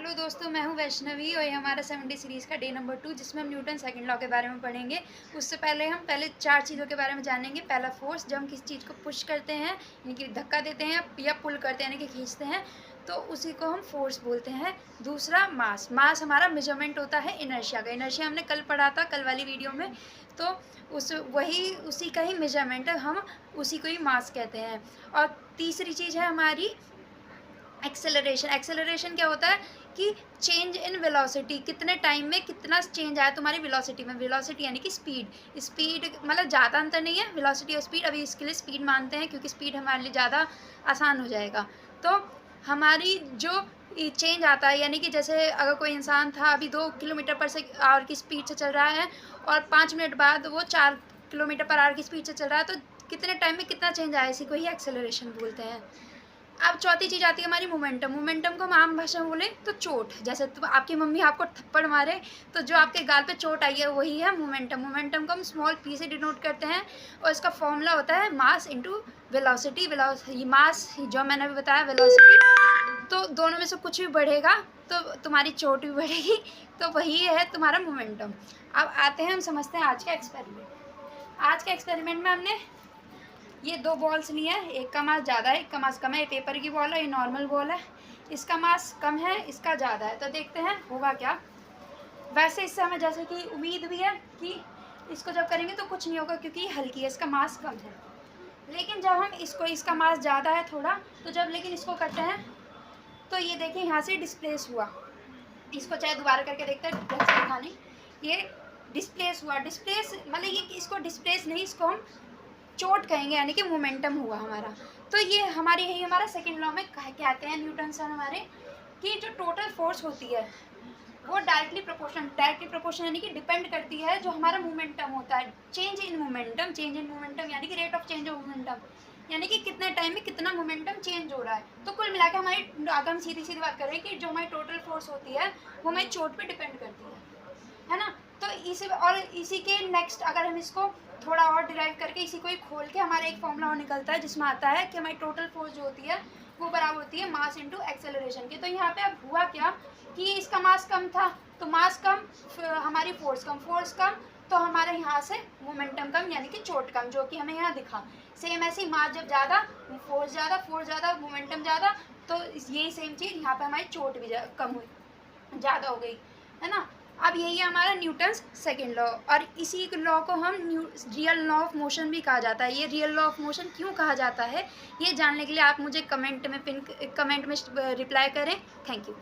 Hello दोस्तों, मैं हूं वैष्णवी और ये हमारा 70 सीरीज़ का डे नंबर 2 जिसमें हम न्यूटन सेकंड लॉ के बारे में पढ़ेंगे। उससे पहले हम चार चीज़ों के बारे में जानेंगे। पहला फोर्स, जब हम किसी चीज़ को पुश करते हैं यानी कि धक्का देते हैं या पुल करते हैं यानी कि खींचते हैं, तो उसी को हम फोर्स बोलते हैं। दूसरा मास, मास हमारा मेजरमेंट होता है इनर्शिया का। इनर्शिया हमने कल पढ़ा था, कल वाली वीडियो में। तो उसी का ही मेजरमेंट है, हम उसी को ही मास कहते हैं। और तीसरी चीज़ है हमारी एक्सेलरेशन। एक्सेलरेशन क्या होता है कि चेंज इन वेलोसिटी, कितने टाइम में कितना चेंज आया तुम्हारी वेलोसिटी में। वेलोसिटी यानी कि स्पीड। स्पीड मतलब ज़्यादा अंतर नहीं है वेलोसिटी और स्पीड, अभी इसके लिए स्पीड मानते हैं क्योंकि स्पीड हमारे लिए ज़्यादा आसान हो जाएगा। तो हमारी जो चेंज आता है यानी कि जैसे अगर कोई इंसान था अभी 2 किलोमीटर पर से आवर की स्पीड से चल रहा है और 5 मिनट बाद वो 4 किलोमीटर पर आवर की स्पीड से चल रहा है, तो कितने टाइम में कितना चेंज आया, इसी को ही एक्सेलरेशन बोलते हैं। अब चौथी चीज़ आती है हमारी मोमेंटम। मोमेंटम को हम आम भाषा में बोले तो चोट। जैसे तो आपकी मम्मी आपको थप्पड़ मारे तो जो आपके गाल पे चोट आई है वही है मोमेंटम। मोमेंटम को हम स्मॉल पी से डिनोट करते हैं और इसका फॉर्मूला होता है मास इंटू वेलोसिटी। मास जो मैंने अभी बताया, वेलोसिटी, तो दोनों में से कुछ भी बढ़ेगा तो तुम्हारी चोट भी बढ़ेगी, तो वही है तुम्हारा मोमेंटम। अब आते हैं, हम समझते हैं आज का एक्सपेरिमेंट। आज के एक्सपेरिमेंट में हमने ये 2 बॉल्स लिए हैं, एक का मास ज़्यादा है, एक का मास कम है। ये पेपर की बॉल है, ये नॉर्मल बॉल है। इसका मास कम है, इसका ज़्यादा है, तो देखते हैं होगा क्या। वैसे इससे हमें जैसे कि उम्मीद भी है कि इसको जब करेंगे तो कुछ नहीं होगा क्योंकि ये हल्की है, इसका मास कम है। लेकिन जब हम इसका मास ज़्यादा है थोड़ा, तो जब लेकिन इसको करते हैं तो ये देखिए यहाँ से डिस्प्लेस हुआ। इसको चाहे दोबारा करके देखते हैं, दिखाने, ये डिस्प्लेस हुआ। डिस्प्लेस मतलब ये इसको डिस्प्लेस नहीं, इसको हम चोट कहेंगे यानी कि मोमेंटम हुआ हमारा। तो ये हमारे यही हमारा सेकंड लॉ में कहते हैं न्यूटन सर हमारे कि जो टोटल फोर्स होती है वो डायरेक्टली प्रोपोर्शन यानी कि डिपेंड करती है जो हमारा मोमेंटम होता है। चेंज इन मोमेंटम यानी कि rate of change of momentum, यानी कि कितने टाइम में कितना मोमेंटम चेंज हो रहा है। तो कुल मिला के हमारी, अगर हम सीधी सीधी बात करें कि जो हमारी टोटल फोर्स होती है वो हमारी चोट पे डिपेंड करती है ना। तो इसी के नेक्स्ट अगर हम इसको थोड़ा और डिराइव करके इसी को ही खोल के हमारा एक फॉर्मूला और निकलता है जिसमें आता है कि हमारी टोटल फोर्स जो होती है वो बराबर होती है मास इंटू एक्सेलरेशन के। तो यहाँ पे अब हुआ क्या कि इसका मास कम था तो मास कम, हमारी फोर्स कम, तो हमारे यहाँ से मोमेंटम कम यानी कि चोट कम, जो कि हमें यहाँ दिखा। सेम ऐसे ही मास जब ज़्यादा, फोर्स ज़्यादा, मोमेंटम ज़्यादा, तो यही सेम चीज़ यहाँ पे हमारी चोट भी कम हुई, ज़्यादा हो गई, है ना। अब यही है हमारा न्यूटन्स सेकेंड लॉ, और इसी लॉ को हम रियल लॉ ऑफ मोशन भी कहा जाता है। ये रियल लॉ ऑफ मोशन क्यों कहा जाता है, ये जानने के लिए आप मुझे कमेंट में रिप्लाई करें। Thank you.